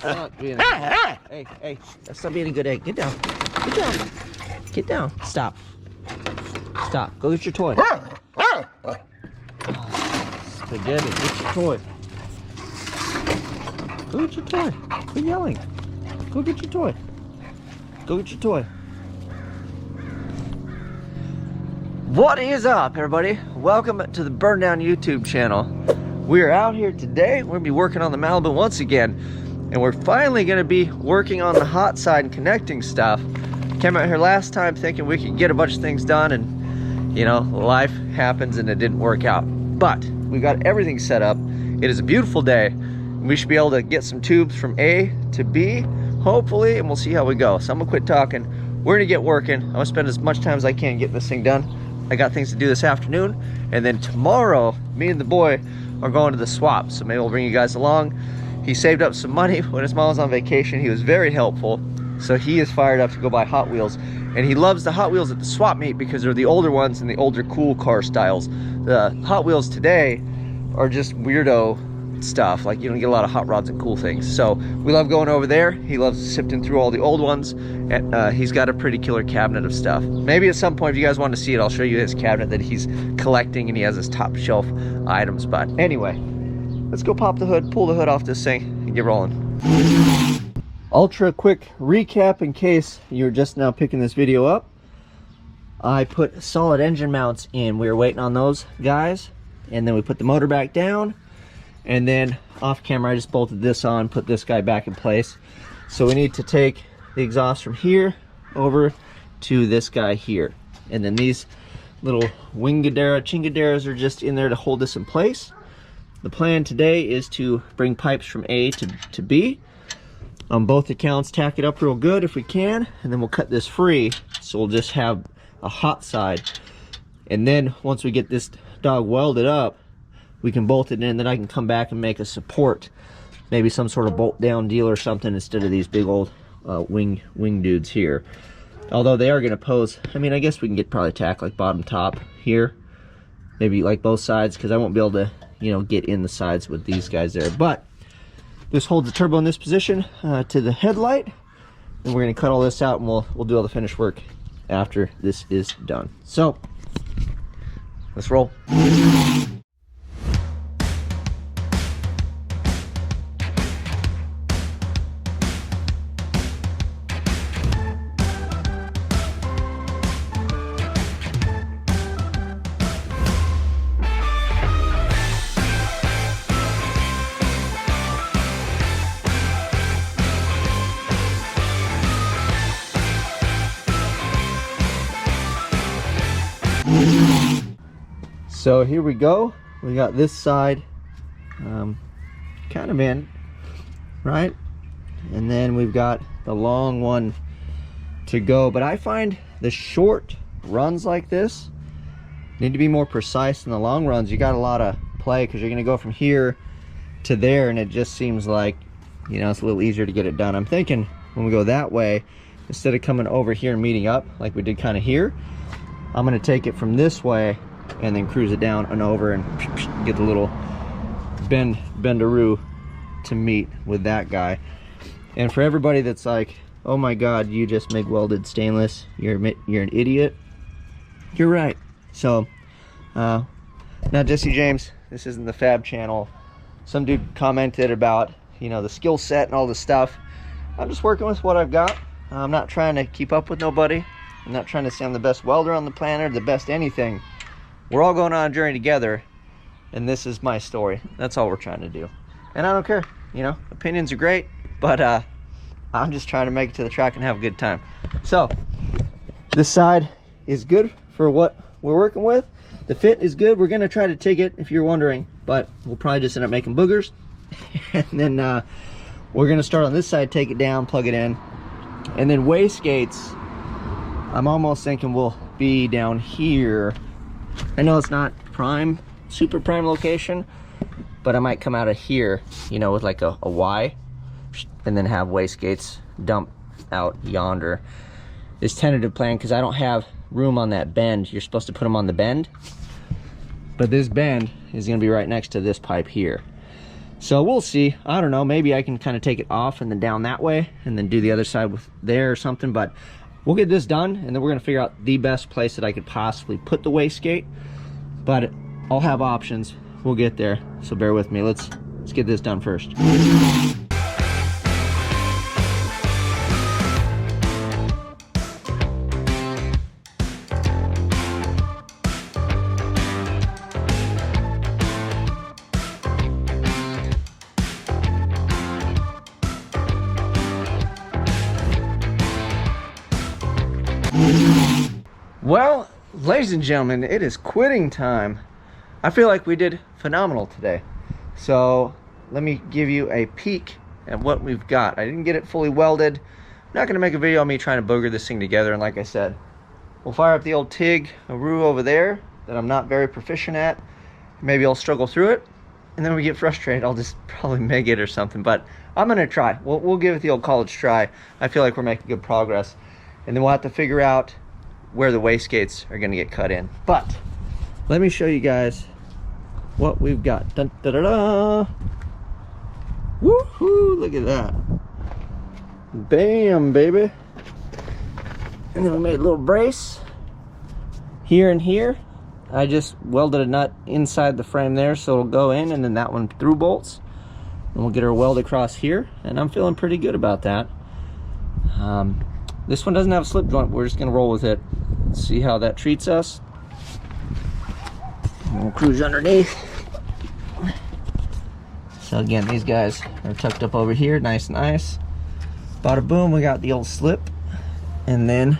not being a good egg. Hey, that's not being a good egg. Get down. Get down. Get down. Stop. Stop. Go get your toy. Spaghetti, get your toy. Go get your toy. Quit yelling. Go get your toy. Go get your toy. What is up, everybody? Welcome to the Burndown YouTube channel. We are out here today. We're gonna be working on the Maliboom once again, and we're finally gonna be working on the hot side and connecting stuff. Came out here last time thinking we could get a bunch of things done, and you know, life happens and it didn't work out. But we got everything set up. It is a beautiful day. We should be able to get some tubes from A to B, hopefully, and we'll see how we go. So I'm gonna quit talking. We're gonna get working. I'm gonna spend as much time as I can getting this thing done. I got things to do this afternoon, and then tomorrow, me and the boy are going to the swap, so maybe we'll bring you guys along. He saved up some money when his mom was on vacation. He was very helpful, so he is fired up to go buy Hot Wheels, and he loves the Hot Wheels at the swap meet because they're the older ones and the older cool car styles. The Hot Wheels today are just weirdo stuff, like you don't get a lot of hot rods and cool things. So we love going over there. He loves sifting through all the old ones, and he's got a pretty killer cabinet of stuff. Maybe at some point, if you guys want to see it, I'll show you his cabinet that he's collecting, and he has his top shelf items. But anyway, let's go pop the hood, pull the hood off this thing, and get rolling. Ultra quick recap in case you're just now picking this video up. I put solid engine mounts in. We were waiting on those guys, and then we put the motor back down. And then off camera, I just bolted this on, put this guy back in place. So we need to take the exhaust from here over to this guy here. And then these little chingaderas are just in there to hold this in place. The plan today is to bring pipes from A to B. On both accounts, tack it up real good if we can, and then we'll cut this free. So we'll just have a hot side. And then once we get this dog welded up, we can bolt it in, then I can come back and make a support, maybe some sort of bolt down deal or something instead of these big old wing dudes here. Although they are going to pose, I mean, I guess we can get probably tack like bottom top here, maybe like both sides, because I won't be able to, you know, get in the sides with these guys there. But this holds the turbo in this position to the headlight, and we're going to cut all this out, and we'll do all the finished work after this is done. So let's roll. So here we go. We got this side kind of in, right? And then we've got the long one to go. But I find the short runs like this need to be more precise than the long runs. You got a lot of play because you're going to go from here to there, and it just seems like, you know, it's a little easier to get it done. I'm thinking when we go that way, instead of coming over here and meeting up like we did kind of here, I'm going to take it from this way and then cruise it down and over and get the little bendaroo to meet with that guy. And for everybody that's like, oh my god, you just MIG welded stainless, you're an idiot, you're right. So now, Jesse James, this isn't the Fab channel. Some dude commented about, you know, the skill set and all this stuff. I'm just working with what I've got. I'm not trying to keep up with nobody. I'm not trying to say I'm the best welder on the planet or the best anything. We're all going on a journey together, and this is my story. That's all we're trying to do. And I don't care, you know, opinions are great, but I'm just trying to make it to the track and have a good time. So this side is good for what we're working with. The fit is good. We're gonna try to take it, if you're wondering, but we'll probably just end up making boogers. And then we're gonna start on this side, take it down, plug it in, and then wastegates, I'm almost thinking we'll be down here. I know it's not prime, super prime location, but I might come out of here, you know, with like a Y, and then have wastegates dump out yonder. This tentative plan, because I don't have room on that bend. You're supposed to put them on the bend, but this bend is going to be right next to this pipe here. So we'll see. I don't know, maybe I can kind of take it off and then down that way and then do the other side with there or something, but we'll get this done and then we're gonna figure out the best place that I could possibly put the wastegate. But I'll have options. We'll get there, so bear with me. Let's get this done first. Well, ladies and gentlemen, it is quitting time. I feel like we did phenomenal today. So let me give you a peek at what we've got. I didn't get it fully welded. I'm not gonna make a video of me trying to booger this thing together. And like I said, we'll fire up the old TIG Aru over there that I'm not very proficient at. Maybe I'll struggle through it. And then when we get frustrated, I'll just probably meg it or something. But I'm gonna try. We'll give it the old college try. I feel like we're making good progress. And then we'll have to figure out where the wastegates are gonna get cut in. But let me show you guys what we've got. Dun, da, da, da. Woohoo, look at that. Bam, baby. And then we made a little brace here and here. I just welded a nut inside the frame there so it'll go in, and then that one through bolts. And we'll get our weld across here, and I'm feeling pretty good about that. This one doesn't have a slip joint. We're just gonna roll with it. See how that treats us. And we'll cruise underneath. So again, these guys are tucked up over here, nice and nice. Bada boom, we got the old slip, and then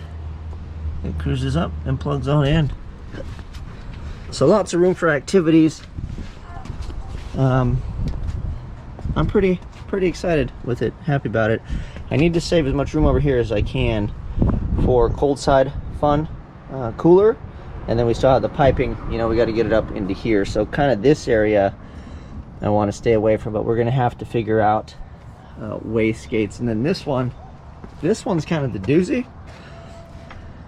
it cruises up and plugs on in. So lots of room for activities. I'm pretty excited with it, happy about it. I need to save as much room over here as I can for cold side fun cooler, and then we still have the piping, you know, we got to get it up into here. So kind of this area I want to stay away from, but we're gonna have to figure out wastegates. And then this one's kind of the doozy,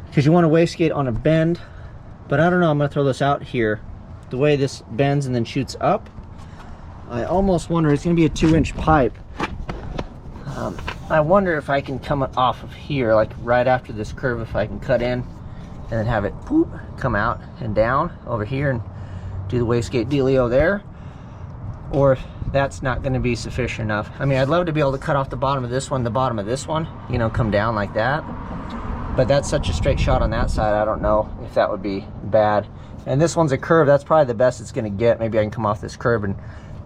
because you want a wastegate on a bend, but I don't know, I'm gonna throw this out here. The way this bends and then shoots up, I almost wonder, it's gonna be a 2-inch pipe. I wonder if I can come off of here, like right after this curve, if I can cut in and then have it poop, come out and down over here and do the wastegate dealio there, or if that's not going to be sufficient enough. I mean, I'd love to be able to cut off the bottom of this one, the bottom of this one, you know, come down like that, but that's such a straight shot on that side, I don't know if that would be bad. And this one's a curve, that's probably the best it's going to get. Maybe I can come off this curve and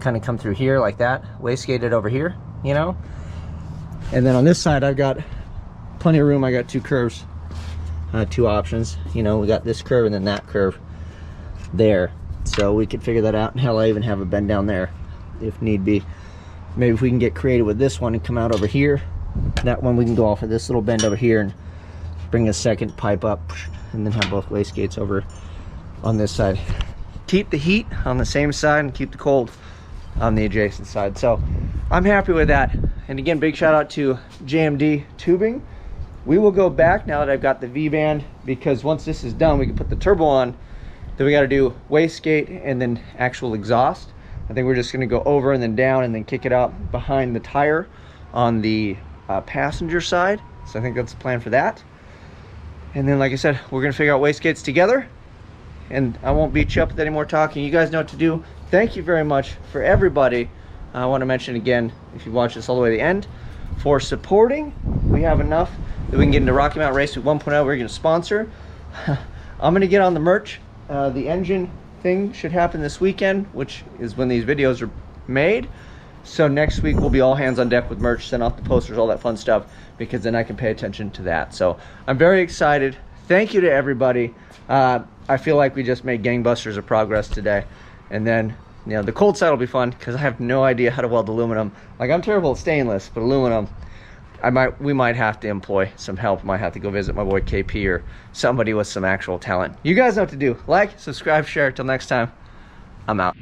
kind of come through here like that, wastegate it over here, you know. And then on this side, I've got plenty of room. I got 2 curves, 2 options. You know, we got this curve and then that curve there. So we could figure that out. And hell, I even have a bend down there if need be. Maybe if we can get creative with this one and come out over here, that one we can go off of this little bend over here and bring a second pipe up, and then have both wastegates over on this side. Keep the heat on the same side and keep the cold on the adjacent side. So I'm happy with that. And again, big shout out to JMD Tubing. We will go back now that I've got the V-band, because once this is done, we can put the turbo on. Then we got to do wastegate and then actual exhaust. I think we're just going to go over and then down and then kick it out behind the tire on the passenger side. So I think that's the plan for that. And then, like I said, we're going to figure out wastegates together. And I won't beat you up with any more talking. You guys know what to do. Thank you very much for everybody. I want to mention again, if you watch this all the way to the end, for supporting. We have enough that we can get into Rocky Mountain Race 1.0. We're going to sponsor. I'm going to get on the merch. The engine thing should happen this weekend, which is when these videos are made. So next week we'll be all hands on deck with merch, send off the posters, all that fun stuff, because then I can pay attention to that. So I'm very excited. Thank you to everybody. I feel like we just made gangbusters of progress today. And then, you know, the cold side will be fun, because I have no idea how to weld aluminum. Like, I'm terrible at stainless, but aluminum, we might have to employ some help. Might have to go visit my boy KP or somebody with some actual talent. You guys know what to do. Like, subscribe, share. Till next time, I'm out.